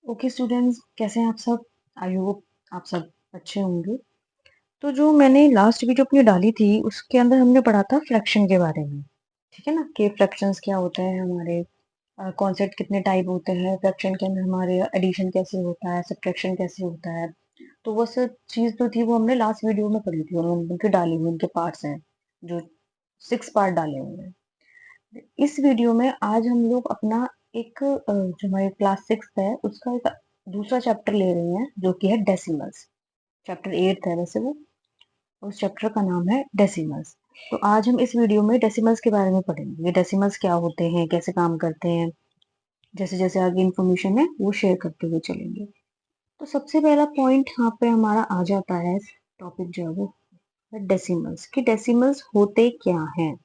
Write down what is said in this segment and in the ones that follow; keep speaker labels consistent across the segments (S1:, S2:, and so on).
S1: Okay students, कैसे हैं आप सब? आई होप आप सब अच्छे होंगे। तो जो मैंने लास्ट वीडियो अपनी डाली थी उसके अंदर हमने पढ़ा था फ्रैक्शन के बारे में। ठीक है ना, कि फ्रैक्शंस क्या होते हैं हमारे, कॉन्सेप्ट कितने टाइप होते हैं फ्रैक्शन के अंदर, हमारे एडिशन कैसे होता है, सब्ट्रैक्शन कैसे होता है। तो वो सब चीज़ जो थी वो हमने लास्ट वीडियो में पढ़ी थी, उनके डाली हुई उनके पार्ट्स हैं, जो 6 पार्ट डाले हुए हैं। इस वीडियो में आज हम लोग अपना एक जो हमारी क्लास 6 है उसका एक दूसरा चैप्टर ले रहे हैं, जो कि है डेसिमल्स। चैप्टर 8 है वैसे वो, उस चैप्टर का नाम है डेसिमल्स। तो आज हम इस वीडियो में डेसिमल्स के बारे में पढ़ेंगे, ये डेसिमल्स क्या होते हैं, कैसे काम करते हैं, जैसे जैसे आगे इन्फॉर्मेशन है वो शेयर करते हुए चलेंगे। तो सबसे पहला पॉइंट यहाँ पे हमारा आ जाता है, टॉपिक जो है वो डेसिमल्स, कि डेसिमल्स होते क्या हैं।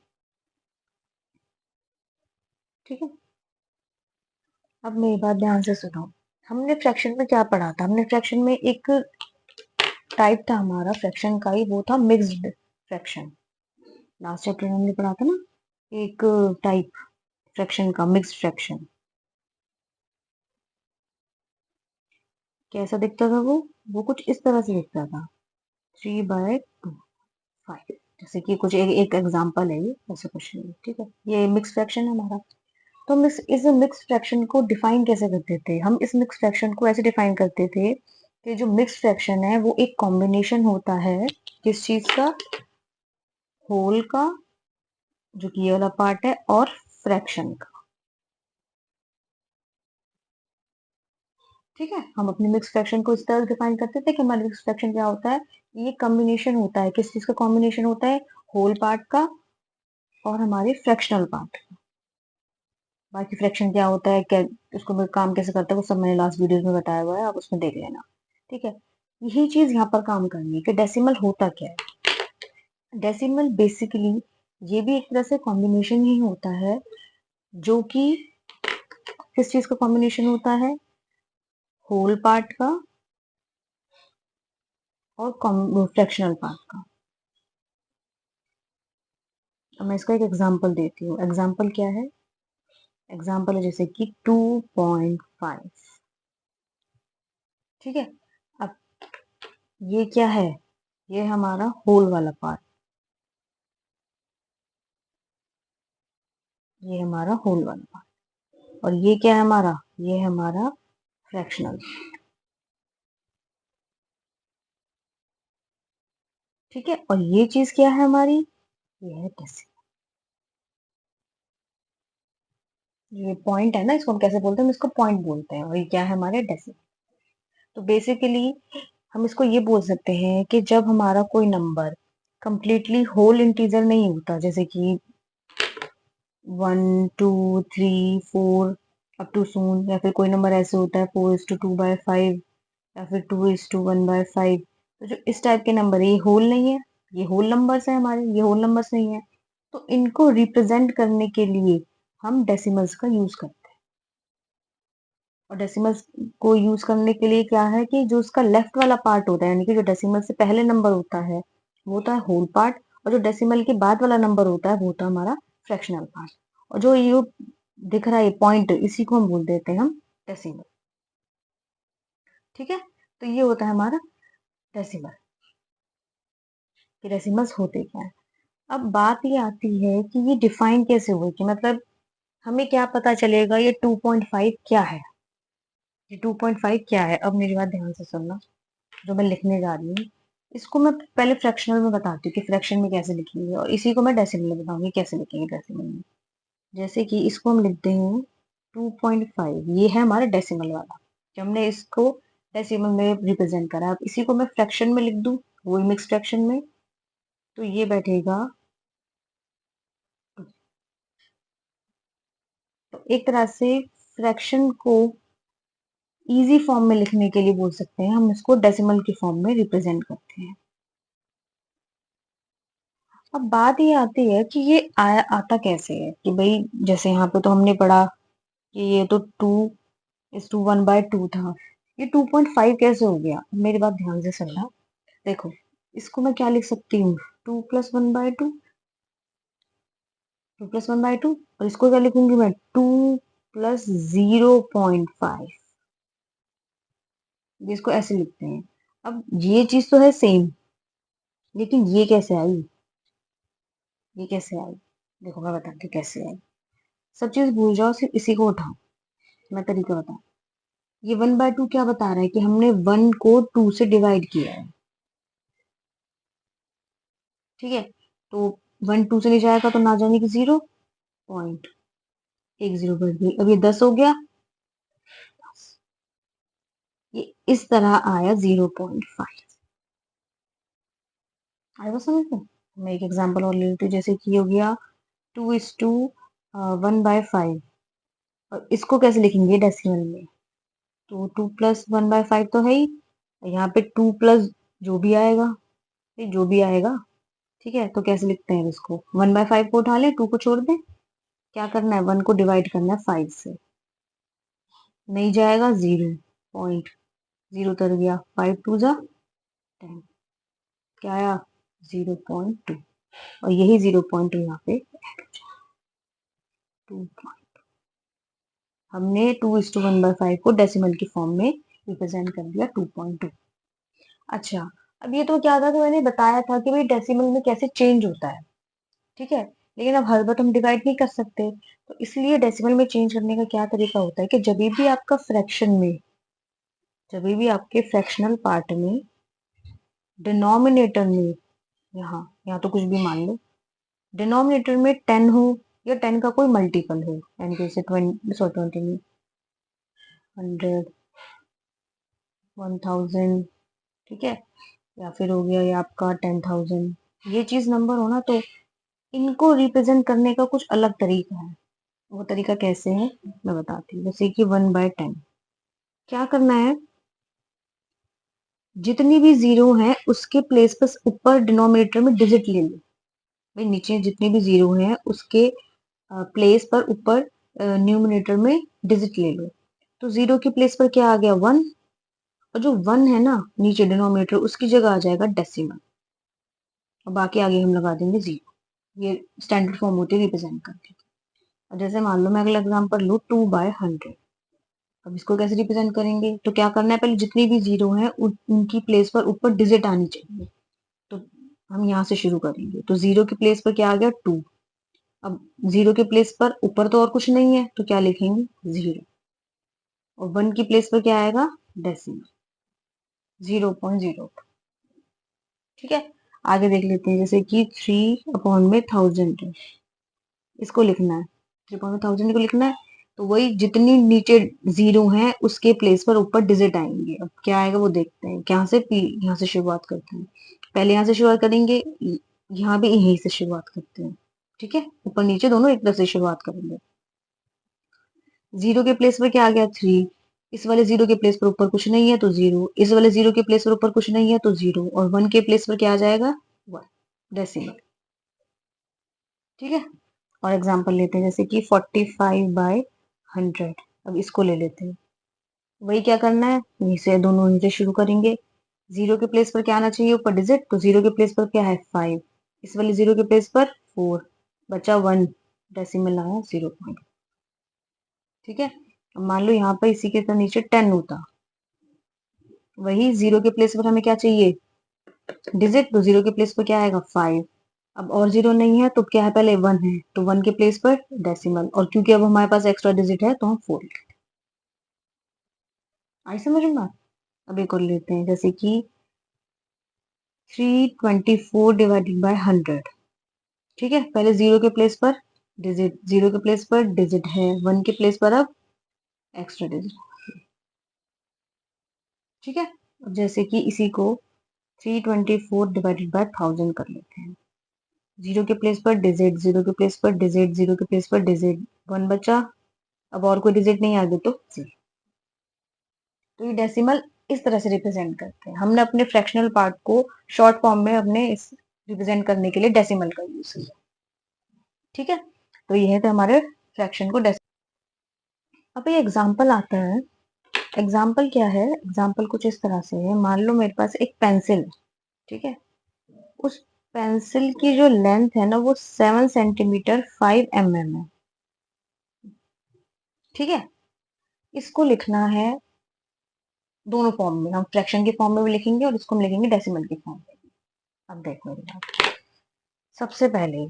S1: ठीक है, अब मेरी बात ध्यान से सुनो। हमने फ्रैक्शन में क्या पढ़ा था? हमने फ्रैक्शन में एक टाइप था हमारा फ्रैक्शन का ही, वो था मिक्स्ड फ्रैक्शन। लास्ट चैप्टर में हमने पढ़ा था ना, एक टाइप फ्रैक्शन का, मिक्स्ड फ्रैक्शन। कैसा दिखता था वो कुछ इस तरह से दिखता था, 3/2 5। जैसे कि कुछ एक एग्जाम्पल है, ये ऐसा कुछ नहीं, ठीक है। ये मिक्स फ्रैक्शन है हमारा। तो हम इस मिक्स फ्रैक्शन को डिफाइन कैसे करते थे? हम इस मिक्स फ्रैक्शन को ऐसे डिफाइन करते थे कि जो मिक्स फ्रैक्शन है वो एक कॉम्बिनेशन होता है किस चीज का? होल का, जो कि ये वाला पार्ट है, और फ्रैक्शन का। ठीक है, हम अपने मिक्स फ्रैक्शन को इस तरह डिफाइन करते थे कि हमारा मिक्स फ्रैक्शन क्या होता है? ये कॉम्बिनेशन होता है, किस चीज का कॉम्बिनेशन होता है? होल पार्ट का और हमारे फ्रैक्शनल पार्ट। बाकी फ्रैक्शन क्या होता है, क्या उसको मैं काम कैसे करता है, वो सब मैंने लास्ट वीडियो में बताया हुआ है, आप उसमें देख लेना। ठीक है, यही चीज यहाँ पर काम करनी है कि डेसिमल होता क्या है। डेसिमल बेसिकली ये भी एक तरह से कॉम्बिनेशन ही होता है, जो कि किस चीज का कॉम्बिनेशन होता है? होल पार्ट का और फ्रैक्शनल पार्ट का। अब मैं इसका एक एग्जांपल देती हूँ। एग्जांपल क्या है? एग्जांपल है जैसे कि 2.5। ठीक है, अब ये क्या है? ये हमारा होल वाला पार्ट, ये हमारा होल वाला पार्ट। और ये क्या है हमारा? ये है हमारा फ्रैक्शनल। ठीक है, और ये चीज क्या है हमारी? ये है डेसिमल। ये पॉइंट है ना, इसको हम कैसे बोलते हैं? हम इसको पॉइंट बोलते हैं, और ये क्या है हमारे? डेसिमल। तो बेसिकली हम इसको ये बोल सकते हैं कि जब हमारा कोई नंबर कंप्लीटली होल इंटीजर नहीं होता, जैसे कि 1 2 3 4 अप टू सून, या फिर कोई नंबर ऐसे होता है 4:2/5, या फिर 2:1/5। तो जो इस टाइप के नंबर है ये होल नहीं है, ये होल नंबर्स है हमारे, ये होल नंबर्स नहीं है। तो इनको रिप्रेजेंट करने के लिए हम डेसिमल्स का यूज करते हैं। और डेसिमल्स को यूज करने के लिए क्या है कि जो उसका लेफ्ट वाला पार्ट होता है, यानी कि जो डेसिमल से पहले नंबर होता है वो होता है होल पार्ट, और जो डेसिमल के बाद वाला नंबर होता है वो होता है हमारा फ्रैक्शनल पार्ट। और जो ये दिख रहा है पॉइंट, इसी को हम बोल देते हैं हम डेसिमल। ठीक है, तो ये होता है हमारा डेसिमल, कि डेसिमल्स होते क्या है। अब बात ये आती है कि ये डिफाइन कैसे हुए, कि मतलब हमें क्या पता चलेगा ये 2.5 क्या है? ये 2.5 क्या है? अब मेरी बात ध्यान से सुनना, जो मैं लिखने जा रही हूँ इसको मैं पहले फ्रैक्शनल में बताती हूँ कि फ्रैक्शन में कैसे लिखेंगे, और इसी को मैं डेसिमल में बताऊंगी कैसे लिखेंगे डेसिमल में। जैसे कि इसको हम लिखते हैं 2.5, ये है हमारा डेसिमल वाला, कि हमने इसको डेसिमल में रिप्रेजेंट करा। अब इसी को मैं फ्रैक्शन में लिख दूं, वही मिक्स फ्रैक्शन में, तो ये बैठेगा। तो एक तरह से फ्रैक्शन को इजी फॉर्म में लिखने के लिए बोल सकते हैं, हम इसको डेसिमल की फॉर्म में रिप्रेजेंट करते हैं। अब बात ये आती है कि ये आता कैसे है, कि भाई जैसे यहाँ पे तो हमने पढ़ा कि ये तो 2:1/2 था, ये 2.5 कैसे हो गया? मेरी बात ध्यान से सुनना। देखो, इसको मैं क्या लिख सकती हूँ? 2+1/2, 2+1/2। और इसको क्या लिखूंगी मैं? 2+0.5। जिसको ऐसे लिखते हैं। अब ये चीज तो है सेम, लेकिन ये कैसे आई, ये कैसे आई? देखो मैं बताती हूँ कैसे आई। सब चीज भूल जाओ, सिर्फ इसी को उठाओ। मैं तरीका बताऊँ। ये 1/2 क्या बता रहा है कि हमने 1 को 2 से डिवाइड किया है। ठीक है, तो 1 2 से नहीं जाएगा तो ना जाने की 0 पॉइंट, एक 0 बढ़ गई। अब ये 10 हो गया, ये इस तरह आया 0.5। आया बस समझ में। मैं एक एग्जांपल और ले लेती हूँ, जैसे कि हो गया 2:1/5। और इसको कैसे लिखेंगे डेसिमल में? तो 2 प्लस 1/5 तो है ही, यहाँ पे 2 प्लस जो भी आएगा, ये जो भी आएगा। ठीक है, तो कैसे लिखते हैं इसको? 1/5 को उठा लें, 2 को छोड़ दें। क्या करना है, 1 को डिवाइड करना है 5 से, नहीं जाएगा 0.0 उतर गया, 5 2 जा 10, क्या आया 0.2। और यही 0.2 यहाँ पे 2, हमने 2:1/5 को डेसिमल की फॉर्म में रिप्रेजेंट कर दिया 2.2। अच्छा, अब ये तो क्या था कि मैंने बताया था कि भाई डेसिमल में कैसे चेंज होता है। ठीक है, लेकिन अब हर बार हम डिवाइड नहीं कर सकते, तो इसलिए डेसिमल में चेंज करने का क्या तरीका होता है कि जब भी आपका फ्रैक्शन में, जब भी आपके फ्रैक्शनल पार्ट में डिनोमिनेटर में, यहाँ यहाँ तो कुछ भी मान लो, डिनोमिनेटर में 10 हो या 10 का कोई मल्टीपल हो, यानी कि जैसे 20 में 100 1000, ठीक है, या फिर हो गया ये आपका 10,000, ये चीज नंबर हो ना, तो इनको रिप्रेजेंट करने का कुछ अलग तरीका है। वो तरीका कैसे है मैं बताती हूँ। जैसे कि 1/10 क्या करना है, जितनी भी जीरो है उसके प्लेस पर ऊपर डिनोमिनेटर में डिजिट ले लो। भाई नीचे जितनी भी जीरो है उसके प्लेस पर ऊपर न्यूमिनेटर में डिजिट ले लो। तो जीरो की प्लेस पर क्या आ गया 1, और जो 1 है ना नीचे डिनोमिनेटर, उसकी जगह आ जाएगा डेसिमल, और बाकी आगे हम लगा देंगे 0। ये स्टैंडर्ड फॉर्म होती है रिप्रेजेंट करने की। और जैसे मान लो मैं अगला एग्जांपल लूँ 2/100। अब इसको कैसे रिप्रेजेंट करेंगे, तो क्या करना है, पहले जितनी भी जीरो है उनकी प्लेस पर ऊपर डिजिट आनी चाहिए। तो हम यहाँ से शुरू करेंगे, तो जीरो की प्लेस पर क्या आ गया 2। अब जीरो के प्लेस पर ऊपर तो और कुछ नहीं है, तो क्या लिखेंगे 0। और 1 की प्लेस पर क्या आएगा डेसिमल 0.0। ठीक है, आगे देख लेते हैं, जैसे कि 3/1000 है, इसको लिखना है, 3/1000 को लिखना है। तो वही जितनी नीचे जीरो है उसके प्लेस पर ऊपर डिजिट आएंगे। अब क्या आएगा वो देखते हैं, यहाँ से यहाँ से शुरुआत करते हैं। पहले यहाँ से शुरुआत करेंगे, यहाँ भी यहीं से शुरुआत करते हैं। ठीक है, ऊपर नीचे दोनों एक तरफ से शुरुआत करेंगे। जीरो के प्लेस पर क्या आ गया 3, इस वाले जीरो के प्लेस पर ऊपर कुछ नहीं है तो 0, इस वाले जीरो के प्लेस पर ऊपर कुछ नहीं है तो 0, और 1 के प्लेस पर क्या आ जाएगा 1 डेसिमल। ठीक है, और एग्जांपल लेते हैं, जैसे कि 45/100। अब इसको ले लेते हैं, वही क्या करना है, यहीं से दोनों यहीं से शुरू करेंगे। जीरो के प्लेस पर क्या आना चाहिए ऊपर डिजिट, तो जीरो के प्लेस पर क्या है 5, इस वाले जीरो के प्लेस पर 4, बचा 1, डेसिमल आया 0. ठीक है, अब मान लो यहाँ पर इसी के तो नीचे 10 होता, वही जीरो के प्लेस पर हमें क्या चाहिए डिजिट, तो जीरो के प्लेस पर क्या आएगा 5। अब और जीरो नहीं है तो क्या है, पहले 1 है तो 1 के प्लेस पर डेसिमल, और क्योंकि अब हमारे पास एक्स्ट्रा डिजिट है तो हम 4। आई समझ में बात? अब एक और लेते हैं, जैसे कि 324/100। ठीक है, पहले जीरो के प्लेस पर डिजिट, जीरो के प्लेस पर डिजिट है, 1 के प्लेस पर अब एक्स्ट्रा डिजिट। ठीक है, अब जैसे कि इसी को 324/1000 कर लेते हैं। जीरो के प्लेस पर डिजिट, जीरो के प्लेस पर डिजिट, जीरो के प्लेस पर डिजिट, 1 बचा, अब और कोई डिजिट नहीं आगे तो 0। तो ये डेसिमल इस तरह से रिप्रेजेंट करते हैं। हमने अपने फ्रैक्शनल पार्ट को शॉर्ट फॉर्म में अपने इस रिप्रेजेंट करने के लिए डेसिमल का यूज किया। ठीक है, तो ये है तो हमारे फ्रैक्शन को अब ये एग्जाम्पल आता है। एग्जाम्पल क्या है, एग्जाम्पल कुछ इस तरह से है, मान लो मेरे पास एक पेंसिल है। ठीक है, उस पेंसिल की जो लेंथ है ना वो 7 सेंटीमीटर 5 mm है। ठीक है, इसको लिखना है दोनों फॉर्म में, हम फ्रैक्शन के फॉर्म में भी लिखेंगे और इसको हम लिखेंगे डेसिमल के फॉर्म में। अब देखो मेरी बात, सबसे पहले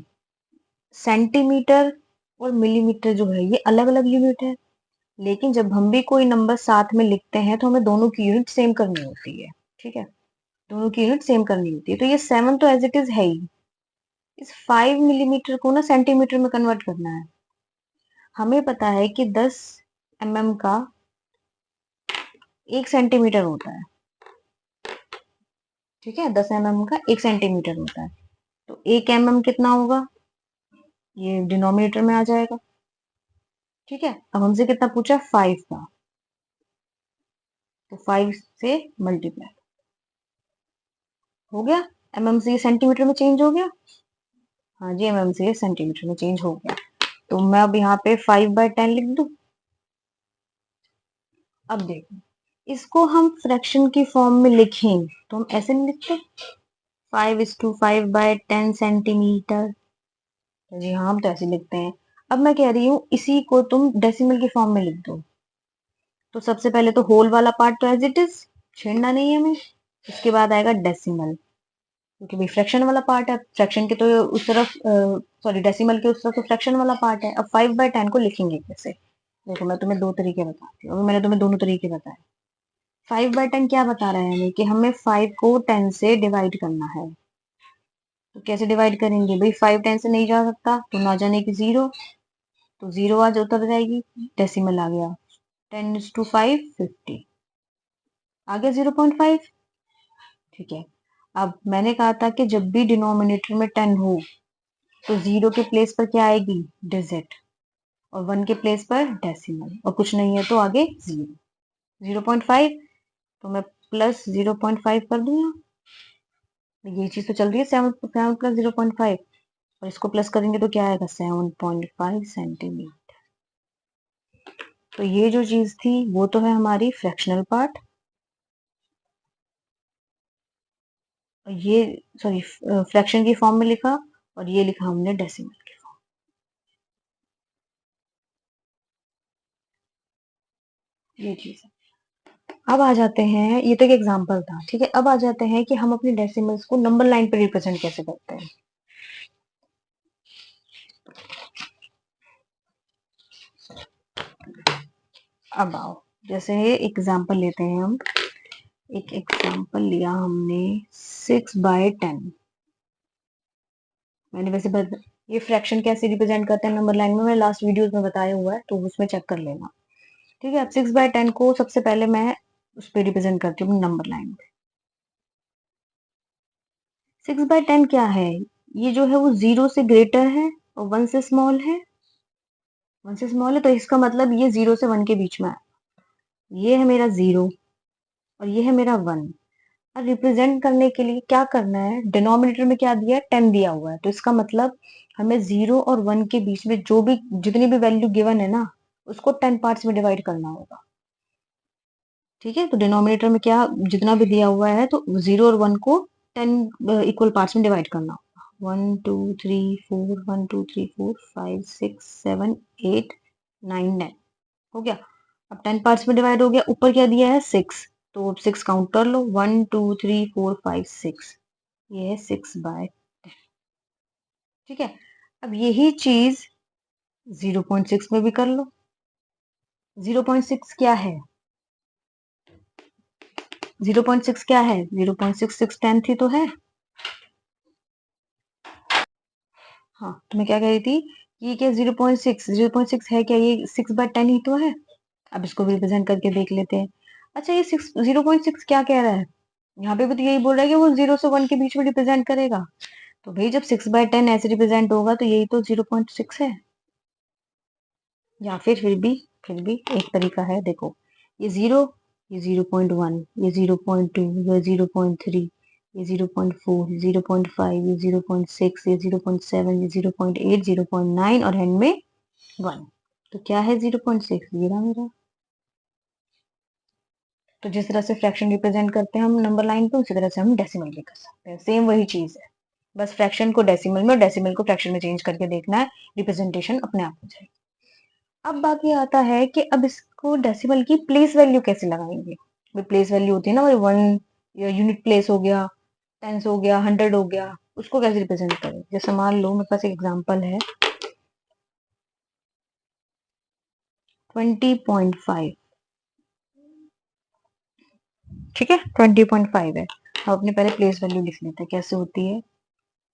S1: सेंटीमीटर और मिलीमीटर जो है ये अलग अलग यूनिट है, लेकिन जब हम भी कोई नंबर साथ में लिखते हैं तो हमें दोनों की यूनिट सेम करनी होती है। ठीक है, दोनों की यूनिट सेम करनी होती है। तो ये 7 तो एज इट इज है ही, इस 5 मिलीमीटर को ना सेंटीमीटर में कन्वर्ट करना है। हमें पता है कि 10 mm का 1 सेंटीमीटर होता है। ठीक है, 10 mm का 1 सेंटीमीटर होता है। तो 1 mm कितना होगा, ये डिनोमिनेटर में आ जाएगा। ठीक है, अब हमसे कितना पूछा, 5 का, तो 5 से मल्टीप्लाई हो गया, mm से ये सेंटीमीटर में चेंज हो गया। हाँ जी, mm से ये सेंटीमीटर में चेंज हो गया। तो मैं अब यहाँ पे 5/10 लिख दूं। अब देखो, इसको हम फ्रैक्शन की फॉर्म में लिखें तो हम ऐसे नहीं लिखते, 5:5/10 सेंटीमीटर। जी हाँ, हम तो ऐसे लिखते हैं। अब मैं कह रही हूँ इसी को तुम डेसिमल की फॉर्म में लिख दो। तो सबसे पहले तो होल वाला पार्ट तो एज इट इज, छेड़ना नहीं है हमें। इसके बाद आएगा डेसिमल, क्योंकि भाई फ्रैक्शन वाला पार्ट है, फ्रैक्शन के तो उस तरफ, सॉरी डेसिमल के उस तरफ तो फ्रैक्शन वाला पार्ट है। अब 5/10 को लिखेंगे कैसे, देखो मैं तुम्हें दो तरीके बताती हूँ, मैंने तुम्हें दोनों तरीके बताए। 5/10 क्या बता रहा है हमें, कि हमें 5 को 10 से डिवाइड करना है। तो कैसे डिवाइड करेंगे भाई, 5 10 से नहीं जा सकता, तो ना जाने की 0, तो 0 आज उतर जाएगी, डेसिमल आ गया, 10:5 50, आ गया 0.5। ठीक है, अब मैंने कहा था कि जब भी डिनोमिनेटर में 10 हो तो 0 के प्लेस पर क्या आएगी, डिजिट, और 1 के प्लेस पर डेसिमल, और कुछ नहीं है तो आगे 0, 0.5, तो मैं प्लस 0.5 कर दूं यहाँ। ये चीज तो चल रही है, 7 प्लस 0.5, और इसको प्लस करेंगे तो क्या आएगा, 7.5 सेंटीमीटर। तो ये जो चीज थी वो तो है हमारी फ्रैक्शनल पार्ट, और ये, सॉरी, फ्रैक्शन की फॉर्म में लिखा, और ये लिखा हमने डेसिमल की फॉर्म। ये चीज है। अब आ जाते हैं, ये तो एक एग्जांपल था, ठीक है, अब आ जाते हैं कि हम अपने डेसिमल्स को नंबर लाइन पे रिप्रेजेंट कैसे करते हैं। अब आओ, जैसे एग्जांपल लेते हैं हम, एक एग्जांपल लिया हमने 6/10। मैंने वैसे ये फ्रैक्शन कैसे रिप्रेजेंट करते हैं नंबर लाइन में, मैंने लास्ट वीडियोस में बताया हुआ है, तो उसमें चेक कर लेना। ठीक है, अब 6/10 को सबसे पहले मैं उस पर रिप्रेजेंट करती हूँ नंबर लाइन पे। 6/10 क्या है, ये जो है वो 0 से ग्रेटर है और 1 से स्मॉल है। 1 से स्मॉल है तो इसका मतलब ये 0 से 1 के बीच में है। ये है मेरा 0 और ये है मेरा 1। अब रिप्रेजेंट करने के लिए क्या करना है, डिनोमिनेटर में क्या दिया है, 10 दिया हुआ है, तो इसका मतलब हमें 0 और 1 के बीच में जो भी जितनी भी वैल्यू गिवन है ना, उसको 10 पार्ट्स में डिवाइड करना होगा। ठीक है, तो डिनोमिनेटर में क्या जितना भी दिया हुआ है, तो 0 और 1 को 10 इक्वल पार्ट्स में डिवाइड करना होगा। 1 2 3 4 1 2 3 4 5 6 7 8 9 10 हो गया। अब 10 पार्ट्स में डिवाइड हो गया, ऊपर क्या दिया है, 6, तो अब 6 काउंट कर लो, 1 2 3 4 5 6, ये है 6/10। ठीक है, अब यही चीज 0.6 में भी कर लो। 0.6 क्या है, 0.6 क्या है, 0.66 ही तो है। हाँ, तो मैं क्या कह रही थी, ये क्या 0.6 है क्या, ये 6/10 ही तो है। अब इसको भी रिप्रेजेंट करके देख लेते हैं। अच्छा, ये 0.6 क्या कह रहा है, यहाँ पे भी तो यही बोल रहा है कि वो 0 से 1 के बीच में रिप्रेजेंट करेगा। तो भाई जब 6/10 ऐसे रिप्रेजेंट होगा तो यही तो 0.6 है। या फिर भी एक तरीका है, देखो, ये 0, ये 0.1, ये 0.2, ये 0.3, ये 0.4, 0.5, ये 0.6, ये 0.7, ये 0.8, 0.9 और एंड में 1। तो क्या है 0.6, ये रहा मेरा। तो जिस तरह से फ्रैक्शन रिप्रेजेंट करते हैं हम नंबर लाइन पे, उसी तरह से हम डेसिमल भी कर सकते हैं, सेम वही चीज है, बस फ्रैक्शन को डेसिमल में और डेसिमल को फ्रैक्शन में चेंज करके देखना है, रिप्रेजेंटेशन अपने आप हो जाएगी। अब बाकी आता है कि अब इसको डेसिमल की प्लेस वैल्यू कैसे लगाएंगे। प्लेस वैल्यू होती है ना, वही वन यूनिट प्लेस हो गया, टेंस हो गया, 100 हो गया, उसको कैसे रिप्रेजेंट करें। जैसे मान लो मेरे पास एक एग्जांपल है 20.5, ठीक है 20.5 है। हम अपने पहले प्लेस वैल्यू लिख लेते हैं, कैसे होती है,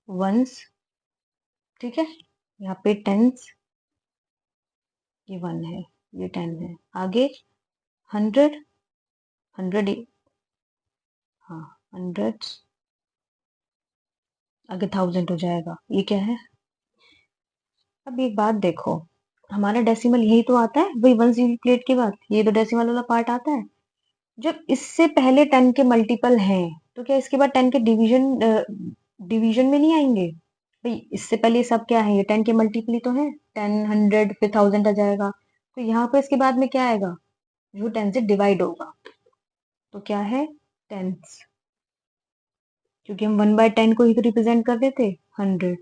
S1: वंस, ठीक है, यहाँ पे टेंस, ये 1 है, ये 10 है, आगे 100, 100, हाँ 100, आगे 1000 हो जाएगा, ये क्या है। अब एक बात देखो, हमारा डेसिमल यही तो आता है, वही वन यूनिट प्लेट के बाद ये तो डेसिमल वाला पार्ट आता है। जब इससे पहले 10 के मल्टीपल हैं तो क्या इसके बाद 10 के डिवीजन में नहीं आएंगे। भाई इससे पहले ये सब क्या है, ये 10 के मल्टीपल ही तो है, 10, 100 फिर 1000 आ जाएगा, तो यहाँ पे इसके बाद में क्या आएगा, जो 10 से डिवाइड होगा, तो क्या है, टेंस, क्योंकि हम 1/10 को ही तो रिप्रेजेंट कर रहे थे, 100।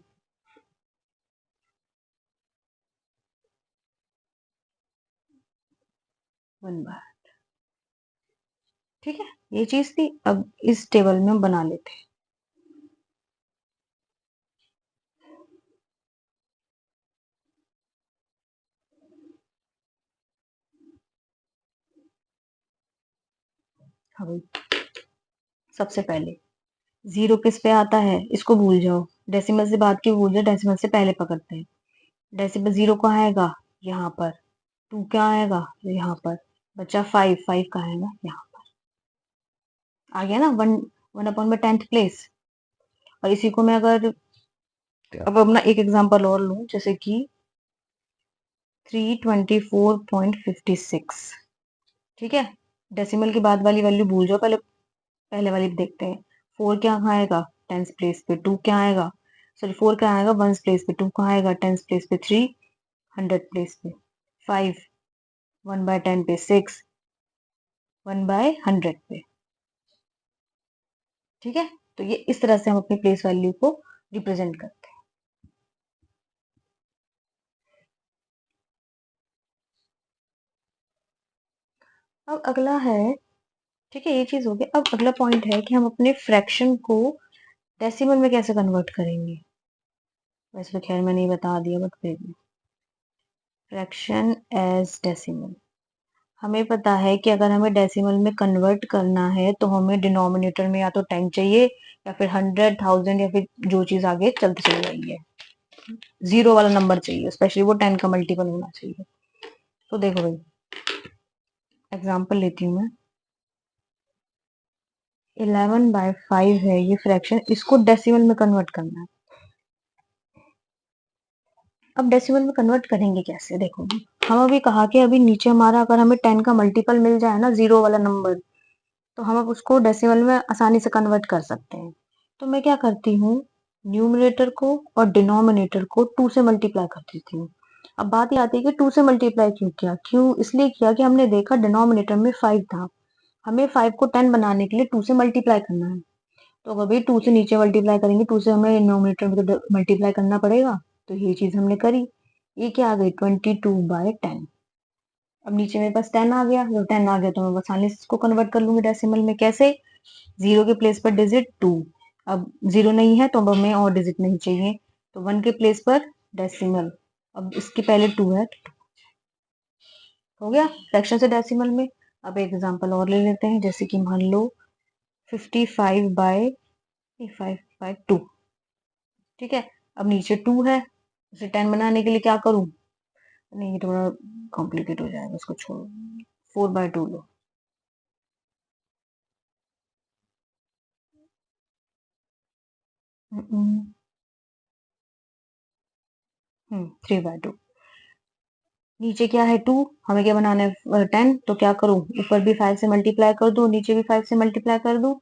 S1: 1/, ठीक है, ये चीज थी। अब इस टेबल में हम बना लेते हैं। हाँ भाई, सबसे पहले जीरो किस पे आता है, इसको भूल जाओ, डेसिमल से बाद की भूल जाओ, डेसिमल से पहले पकड़ते हैं। डेसिमल जीरो कहाँ आएगा, यहाँ पर, टू क्या आएगा, यहाँ पर, बचा 5, 5 कहाँ आएगा, यहाँ पर आ गया ना, 1, 1/10 प्लेस। और इसी को मैं अगर अब अपना एक एग्जांपल और लूं, जैसे कि 324.56, ठीक है, डेसिमल के बाद वाली वैल्यू भूल जाओ, पहले पहले वाली देखते हैं। 4 क्या कहाँ आएगा, टेंस प्लेस पे, 2 क्या आएगा, सॉरी 4 क्या आएगा वंस प्लेस पे, 2 कहाँ आएगा टेंस प्लेस पे, 3 100 प्लेस पे, 5 1/10 पे, 6 1/100 पे, ठीक है। तो ये इस तरह से हम अपनी प्लेस वैल्यू को रिप्रेजेंट करते हैं। अब अगला है, ठीक है ये चीज हो गई, अब अगला पॉइंट है कि हम अपने फ्रैक्शन को डेसिमल में कैसे कन्वर्ट करेंगे। वैसे तो खैर मैंने ये बता दिया, बट फिर भी फ्रैक्शन एज डेसिमल, हमें पता है कि अगर हमें डेसिमल में कन्वर्ट करना है तो हमें डिनोमिनेटर में या तो 10 चाहिए, या फिर 100, 1000, या फिर जो चीज आगे चलती चली जाएगी है, जीरो वाला नंबर चाहिए, स्पेशली वो 10 का मल्टीपल होना चाहिए। तो देखो भाई, एग्जांपल लेती हूँ मैं, 11/5 है ये फ्रैक्शन, इसको डेसिमल में कन्वर्ट करना है। अब डेसिमल में कन्वर्ट करेंगे कैसे, देखो हम अभी कहा कि अभी नीचे हमारा अगर हमें 10 का मल्टीपल मिल जाए ना, जीरो वाला नंबर, तो हम अब उसको डेसिमल में आसानी से कन्वर्ट कर सकते हैं। तो मैं क्या करती हूँ, न्यूमरेटर को और डिनोमिनेटर को 2 से मल्टीप्लाई कर देती हूँ। अब बात ये आती है कि 2 से मल्टीप्लाई क्यों किया, क्यों इसलिए किया कि हमने देखा डिनोमिनेटर में 5 था, हमें 5 को 10 बनाने के लिए 2 से मल्टीप्लाई करना है। तो अभी 2 से नीचे मल्टीप्लाई करेंगे, 2 से हमें डिनोमिनेटर में तो मल्टीप्लाई करना पड़ेगा, तो ये चीज हमने करी। ये क्या आ गई, 22/10। अब नीचे मेरे पास 10 आ गया, जब 10 आ गया तो मैं आसानी से इसको कन्वर्ट कर लूंगी डेसिमल में, कैसे, जीरो के प्लेस पर डिजिट 2, अब जीरो नहीं है तो अब हमें और डिजिट नहीं चाहिए, तो 1 के प्लेस पर डेसिमल, अब इसके पहले 2 है, हो गया फ्रैक्शन से डेसिमल में। अब एक एग्जांपल और ले लेते हैं, जैसे कि मान लो 55/2, ठीक है। अब नीचे 2 है, उसे 10 बनाने के लिए क्या करूं, नहीं ये थोड़ा कॉम्प्लिकेट हो जाएगा, उसको छोड़ो, 4/2 लो, 3/2, नीचे क्या है 2, हमें क्या बनाना है 10, तो क्या करूं, ऊपर भी 5 से मल्टीप्लाई कर दूं, नीचे भी 5 से मल्टीप्लाई कर दूं,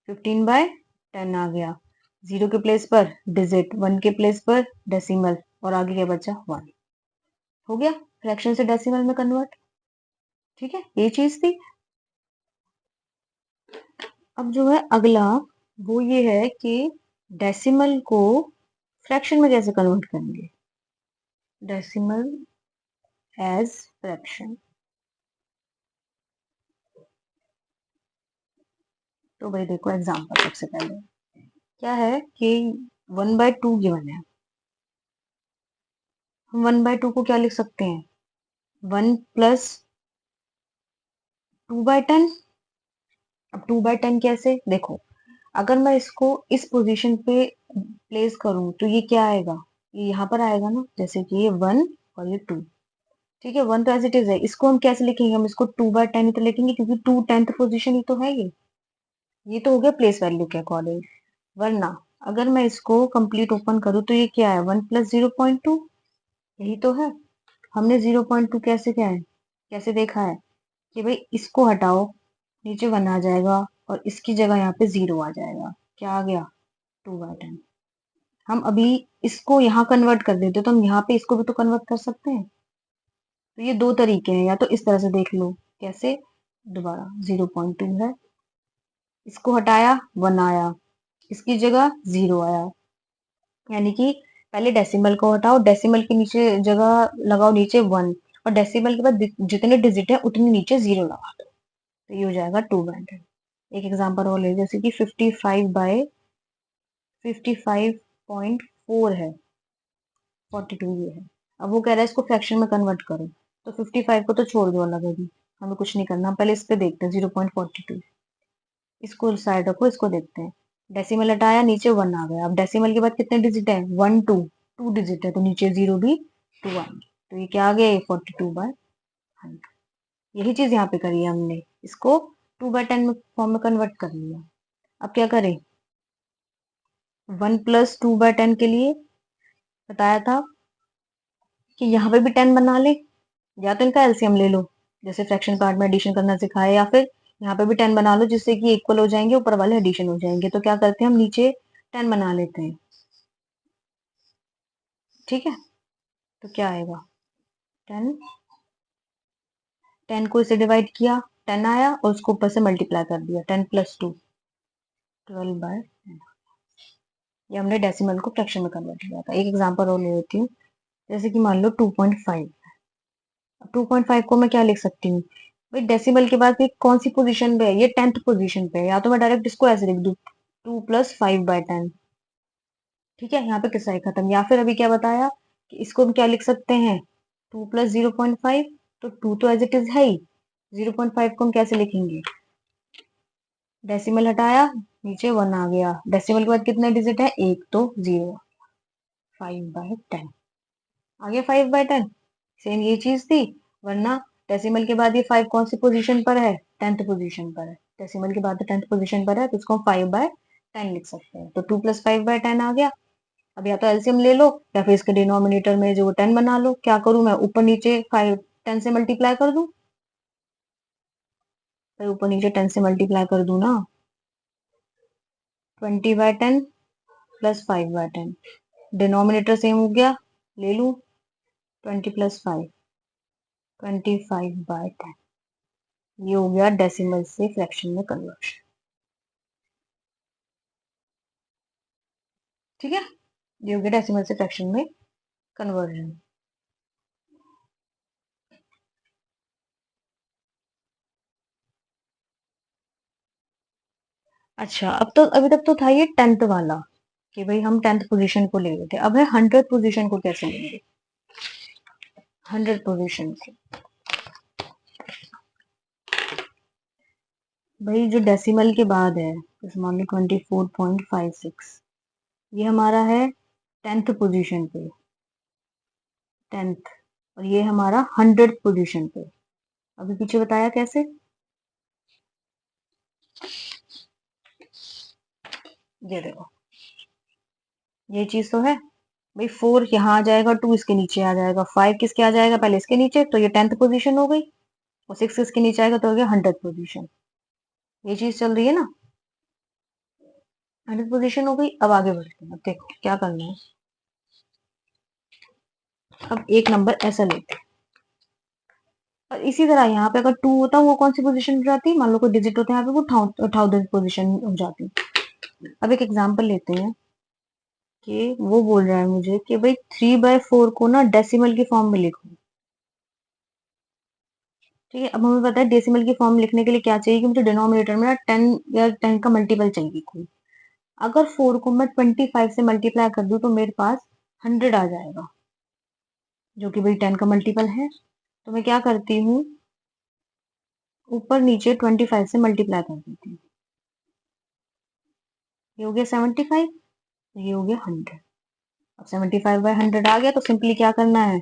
S1: 15/10 आ गया, जीरो के प्लेस पर डिजिट, 1 के प्लेस पर डेसिमल, और आगे क्या बचा 1, हो गया फ्रैक्शन से डेसिमल में कन्वर्ट, ठीक है ये चीज थी। अब जो है अगला, वो ये है कि डेसिमल को फ्रैक्शन में कैसे कन्वर्ट करेंगे, डेसिमल एज फ्रैक्शन। तो भाई देखो एग्जाम्पल सबसे पहले क्या है कि 1/2 गिवन है। हम 1/2 को क्या लिख सकते हैं, 1 + 2/10। अब 2/10 कैसे, देखो अगर मैं इसको इस पोजीशन पे प्लेस करूं तो ये क्या आएगा, ये यहाँ पर आएगा ना, जैसे कि ये 1 और ये 2। ठीक है, 1 तो एज इट इज है, इसको हम कैसे लिखेंगे, हम इसको 2/10 ही तो लिखेंगे क्योंकि 2 10th पोजीशन ही तो है ये तो हो गया प्लेस वैल्यू के अकॉर्डिंग। वरना अगर मैं इसको कंप्लीट ओपन करूँ तो ये क्या है, 1 + 0.2, यही तो है। हमने 0.2 कैसे क्या है, कैसे देखा है कि भाई इसको हटाओ, नीचे 1 आ जाएगा और इसकी जगह यहाँ पे 0 आ जाएगा, क्या आ गया, 2/10। हम अभी इसको यहाँ कन्वर्ट कर देते तो हम यहाँ पे इसको भी तो कन्वर्ट कर सकते हैं। तो ये दो तरीके हैं, या तो इस तरह से देख लो, कैसे, दोबारा 0.2 है, इसको हटाया 1 आया, इसकी जगह 0 आया, यानी कि पहले डेसिमल को हटाओ, डेसिमल के नीचे जगह लगाओ नीचे 1, और डेसिमल के बाद जितने डिजिट है उतने नीचे 0 लगा दो, तो ये हो जाएगा 2/10। एक एग्जांपल और ले, जैसे कि 55/55.4 है, 42 ये है। अब वो कह रहा है इसको फ्रैक्शन में कन्वर्ट करो, तो 55 को तो छोड़ दो अलग अभी, हमें कुछ नहीं करना, पहले इस पे देखते हैं 0.42, इसको साइड रखो, इसको देखते हैं। डेसिमल हटाया, नीचे 1 आ गया, अब डेसिमल के बाद कितने डिजिट है, 1 2, 2 डिजिट है तो नीचे 0 भी 2 आएंगे, तो ये क्या आ गया, 42/100। यही चीज यहाँ पे करी है हमने, इसको 2/10 में फॉर्म में कन्वर्ट कर लिया। अब क्या करें, 1 + 2/10 के लिए बताया था कि यहाँ पे भी 10 बना ले, या तो इनका एलसीएम ले लो, जैसे फ्रैक्शन पार्ट में एडिशन करना सिखाया, या फिर यहाँ पे भी 10 बना लो जिससे कि इक्वल हो जाएंगे, ऊपर वाले एडिशन हो जाएंगे। तो क्या करते हैं हम नीचे 10 बना लेते हैं, ठीक है, तो क्या आएगा, 10, 10 को इसे डिवाइड किया, 10 आया और उसको ऊपर से मल्टीप्लाई कर दिया, 10 + 2, 12/10। ये हमने डेसिमल को फ्रैक्शन में कन्वर्ट किया था। एक एग्जांपल और ले लेती हूँ, जैसे कि मान लो 2.5। 2.5 को मैं क्या लिख सकती हूँ, भाई डेसिमल के बाद ये कौन सी पोजीशन पे है, ये 10th पोजीशन पे है, या तो मैं डायरेक्ट इसको ऐसे लिख दूँ, 2 + 5/10। ठीक है, यहाँ पे किस्सा ही खत्म। या फिर अभी क्या बताया कि इसको हम क्या लिख सकते हैं, 2 + 0.5, तो 2 तो एज इट इज है ही, 0.5 को हम कैसे लिखेंगे, डेसिमल हटाया, नीचे 1 आ गया, डेसिमल के बाद कितने डिजिट है, एक तो 0, 5/10 आ गया, 5/10। सेम ये चीज थी, वरना डेसिमल के बाद ये 5 कौन सी पोजीशन पर है, 10th पोजीशन पर है, डेसिमल के बाद 10th पोजीशन पर है, तो इसको हम 5/10 लिख सकते हैं, तो 2 + 5/10 आ गया। अब या तो एलसीएम ले लो, या फिर इसके डिनोमिनेटर में जो 10 बना लो, क्या करूं मैं, ऊपर नीचे 10 से मल्टीप्लाई कर दूं, फिर ऊपर नीचे 10 से मल्टीप्लाई कर दूं ना, 20/10 + 5/10, डिनोमिनेटर सेम हो गया, ले लूं, 20 + 5, 25/10। ये हो गया डेसिमल से फ्रैक्शन में कन्वर्शन। ठीक है, ये हो गया डेसिमल से फ्रैक्शन में कन्वर्जन। अच्छा, अब तो अभी तक तो था ये 10th वाला, कि भाई हम 10th पोजीशन को ले रहे थे, अब है 100th पोजीशन को कैसे लेंगे, 100 पोजीशन को, भाई जो डेसिमल के बाद है, जैसे मान लो 24.56, ये हमारा है 10th पोजीशन पे, 10th, और ये हमारा 100th पोजीशन पे। अभी पीछे बताया कैसे, ये देखो, ये चीज तो है, भाई 4 यहाँ आ जाएगा, 2 इसके नीचे आ जाएगा, 5 किसके आ जाएगा, पहले इसके नीचे, तो ये 10th पोजीशन हो गई, और 6 इसके नीचे आएगा तो हो गया 100th पोजीशन। ये चीज चल रही है ना, 100th पोजीशन हो गई। अब आगे बढ़ते हैं, अब देखो क्या करना है, अब एक नंबर ऐसा लेते हैं, और इसी तरह यहाँ पे अगर 2 होता वो कौन सी पोजीशन हो जाती, मान लो कोई डिजिट होता है यहाँ पे, वो 1000th पोजीशन हो जाती। अब एक एग्जांपल लेते हैं कि वो बोल रहा है मुझे कि भाई 3/4 को ना डेसिमल की फॉर्म में लिखो। ठीक है, अब हमें पता है डेसिमल की फॉर्म लिखने के लिए क्या चाहिए कि मुझे डिनोमिनेटर में ना 10 या 10 का मल्टीपल चाहिए कोई। अगर 4 को मैं 25 से मल्टीप्लाई कर दूं तो मेरे पास 100 आ जाएगा, जो कि भाई 10 का मल्टीपल है। तो मैं क्या करती हूँ, ऊपर नीचे 25 से मल्टीप्लाई कर देती हूँ। ये हो गया 75, ये हो गया 100। अब 75/100 आ गया तो सिंपली क्या करना है,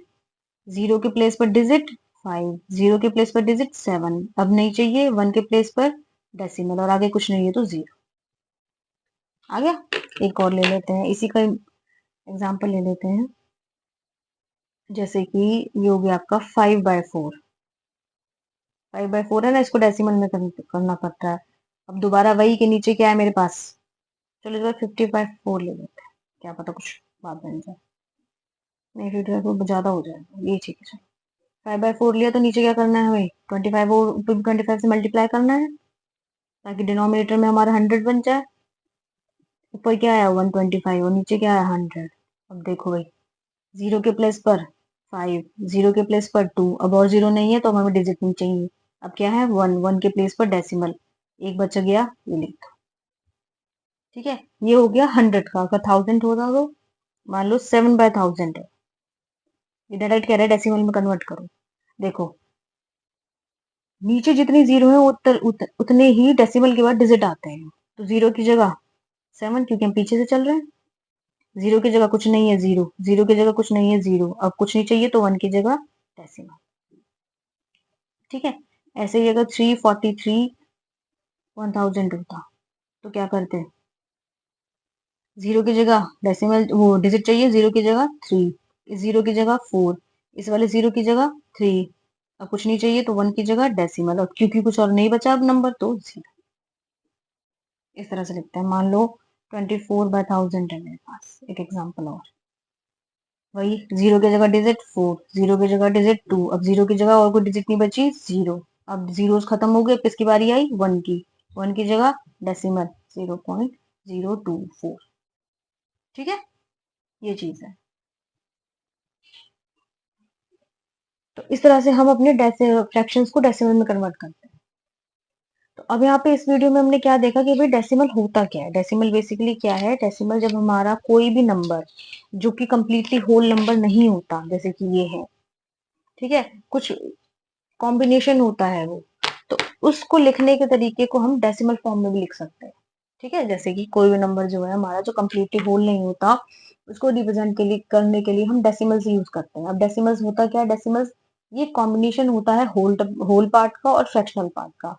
S1: जीरो के प्लेस पर डिजिट 5, जीरो के प्लेस पर डिजिट 7, अब नहीं चाहिए 1 के प्लेस पर डेसिमल, और आगे कुछ नहीं है तो जीरो आ गया। एक और ले लेते हैं, इसी का एग्जाम्पल ले लेते हैं। जैसे कि ये हो गया आपका 5/4, 5/4 है ना, इसको डेसिमल में करना पड़ता है। अब दोबारा वही के नीचे क्या है मेरे पास, चलो इस बार 50/4 ले लेते हैं, क्या पता कुछ बात बन जाए। नहीं 50/4 ज्यादा हो जाएगा, ये ठीक है चलो। 5/4 लिया तो नीचे क्या करना है हमें, 25 और ऊपर भी 25 से मल्टीप्लाई करना है ताकि डिनोमिनेटर में हमारा 100 बन जाए। ऊपर क्या आया 125 और नीचे क्या आया 100। अब देखो भाई, जीरो के प्लेस पर 5, जीरो के प्लेस पर 2, अब और जीरो नहीं है तो अब हमें डिजिट नहीं चाहिए। अब क्या है 1, 1 के प्लेस पर डेसिमल, एक बच गया, ये लिख दो। ठीक है, ये हो गया 100 का। अगर 1000 होता तो मान लो 7/1000 है, ये डायरेक्ट कह रहा है डेसिमल में कन्वर्ट करो। देखो नीचे जितनी जीरो है उतने ही डेसिमल के बाद डिजिट आते हैं। तो जीरो की जगह 7, क्योंकि हम पीछे से चल रहे हैं। जीरो की जगह कुछ नहीं है, जीरो, जीरो की जगह कुछ नहीं है, जीरो, अब कुछ नहीं चाहिए तो 1 की जगह डेसिमल। ठीक है, ऐसे ही अगर 343/1000 होता तो क्या करते, जीरो की जगह डेसिमल वो डिजिट चाहिए, जीरो की जगह 3, इस जीरो की जगह 4, इस वाले जीरो की जगह 3, अब कुछ नहीं चाहिए तो 1 की जगह डेसिमल, और क्योंकि कुछ और नहीं बचा अब नंबर तो जीरो। इस तरह से लिखते हैं। मान लो 24/1000 है मेरे पास, एक एग्जाम्पल और, वही जीरो की जगह डिजिट 4, जीरो की जगह डिजिट 2, अब जीरो की जगह और कोई डिजिट नहीं बची, जीरो। अब जीरो खत्म हो गए, किसकी बारी आई 1 की, 1 की जगह डेसिमल 0.024। ठीक है, ये चीज है। तो इस तरह से हम अपने फ्रैक्शंस को डेसिमल में कन्वर्ट करते हैं। तो अब यहाँ पे इस वीडियो में हमने क्या देखा कि भाई डेसिमल होता क्या है। डेसिमल बेसिकली क्या है, डेसिमल जब हमारा कोई भी नंबर जो कि कंप्लीटली होल नंबर नहीं होता, जैसे कि ये है, ठीक है, कुछ कॉम्बिनेशन होता है वो, तो उसको लिखने के तरीके को हम डेसिमल फॉर्म में भी लिख सकते हैं। ठीक है, जैसे कि कोई भी नंबर जो है हमारा जो कंप्लीटली होल नहीं होता, उसको रिप्रेजेंट के लिए करने के लिए हम डेसिमल्स यूज करते हैं। अब डेसिमल्स होता क्या है, डेसिमल्स ये कॉम्बिनेशन होता है होल पार्ट का और फ्रैक्शनल पार्ट का।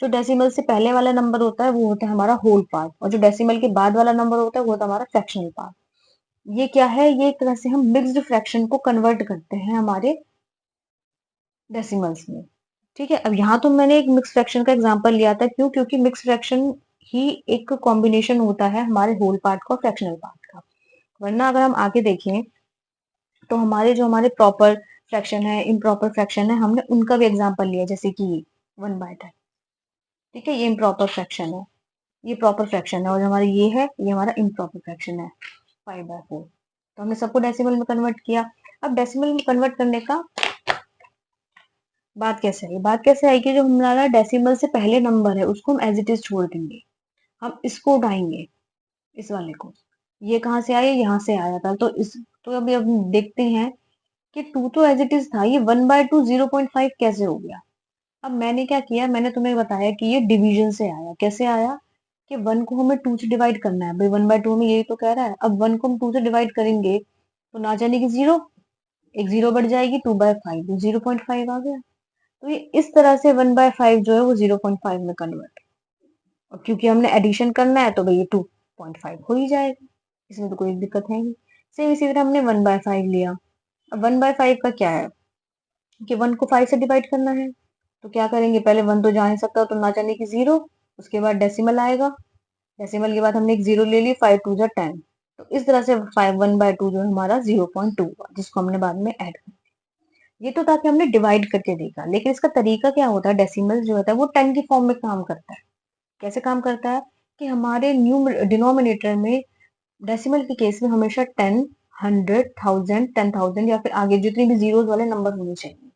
S1: जो डेसिमल से पहले वाला नंबर होता है वो होता है हमारा होल पार्ट, और जो डेसिमल के बाद वाला नंबर होता है वो होता है हमारा फ्रैक्शनल पार्ट। ये क्या है, ये एक तरह से हम मिक्स्ड फ्रैक्शन को कन्वर्ट करते हैं हमारे डेसिमल्स में। ठीक है, अब यहाँ तो मैंने एक मिक्स फ्रैक्शन का एग्जांपल लिया था, क्यों, क्योंकि मिक्स फ्रैक्शन ही एक कॉम्बिनेशन होता है हमारे होल पार्ट का और फ्रैक्शनल पार्ट का। वरना अगर हम आगे देखें तो हमारे प्रॉपर फ्रैक्शन है, इम्प्रॉपर फ्रैक्शन है, हमने उनका भी एग्जांपल लिया, जैसे कि 1/10। ठीक है, ये इम्प्रॉपर फ्रैक्शन है, ये प्रॉपर फ्रैक्शन है, और हमारा ये है, ये हमारा इम्प्रॉपर फ्रैक्शन है 5/4। तो हमने सबको डेसिमल में कन्वर्ट किया। अब डेसिमल में कन्वर्ट करने का बात कैसे आई कि जो हमारा डेसिमल से पहले नंबर है उसको हम एज इट इज छोड़ देंगे, हम इसको उठाएंगे, इस वाले को। ये कहाँ से आया, यहाँ से आया था, तो इस, तो अभी अब देखते हैं कि 2 तो एज इट इज था, ये 1/2 0.5 कैसे हो गया। अब मैंने क्या किया, मैंने तुम्हें बताया कि ये डिवीजन से आया। कैसे आया कि 1 को हमें 2 से डिवाइड करना है, भाई 1/2 में यही तो कह रहा है। अब 1 को हम 2 से डिवाइड करेंगे तो ना जाने की जीरो, एक जीरो बढ़ जाएगी, 2/5, 0.5 आ गया। तो ये इस तरह से 1/5 जो है वो 0.5 में कन्वर्ट, और क्योंकि हमने एडिशन करना है तो भाई ये 2.5 हो ही जाएगा, इसमें तो कोई दिक्कत है नहीं। सेम इसी तरह हमने 1/5 लिया। अब 1/5 का क्या है कि 1 को 5 से डिवाइड करना है, तो क्या करेंगे, पहले 1 तो जा नहीं सकता तो ना जाने की जीरो, उसके बाद डेसिमल आएगा, डेसिमल के बाद हमने एक जीरो ले ली, 5 2 10। तो इस तरह से 1/2 जो है हमारा 0.2 हुआ, जिसको हमने बाद में ऐड कर। ये तो था कि हमने डिवाइड करके देखा, लेकिन इसका तरीका क्या होता है, डेसिमल जो होता है वो 10 की फॉर्म में काम करता है। कैसे काम करता है कि हमारे न्यू डिनोमिनेटर में डेसिमल के केस में हमेशा 10, 100, 1000, 10,000 या फिर आगे जितने भी जीरोस वाले नंबर होने चाहिए।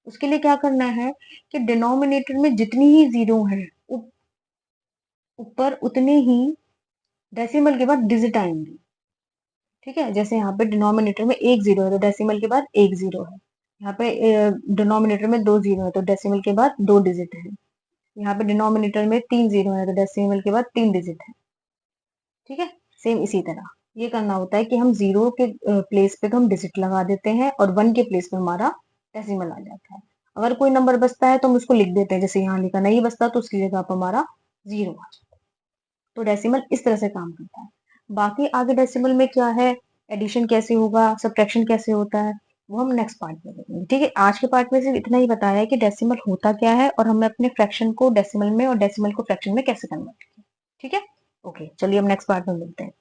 S1: उसके लिए क्या करना है कि डिनोमिनेटर में जितनी ही जीरो है ऊपर उतने ही डेसिमल के बाद डिजिट आएंगे। ठीक है, जैसे यहाँ पे डिनोमिनेटर में एक जीरो है तो डेसिमल के बाद एक जीरो है। यहाँ पे डिनोमिनेटर में दो जीरो है तो डेसिमल के बाद दो डिजिट है। यहाँ पे डिनोमिनेटर में तीन जीरो है तो डेसिमल के बाद तीन डिजिट है। ठीक है, सेम इसी तरह ये करना होता है कि हम जीरो के प्लेस पे तो हम डिजिट लगा देते हैं और वन के प्लेस पे हमारा डेसिमल आ जाता है। अगर कोई नंबर बचता है तो हम उसको लिख देते हैं, जैसे यहाँ लिखा नहीं बचता तो उसकी जगह पर हमारा जीरो आ जाता है। तो डेसिमल इस तरह से काम करता है। बाकी आगे डेसिमल में क्या है, एडिशन कैसे होगा, सब्ट्रैक्शन कैसे होता है, वो हम नेक्स्ट पार्ट में देखेंगे। ठीक है, आज के पार्ट में सिर्फ इतना ही बताया है कि डेसिमल होता क्या है और हमें अपने फ्रैक्शन को डेसिमल में और डेसिमल को फ्रैक्शन में कैसे कन्वर्ट किया। ठीक है, ओके, चलिए हम नेक्स्ट पार्ट में मिलते हैं।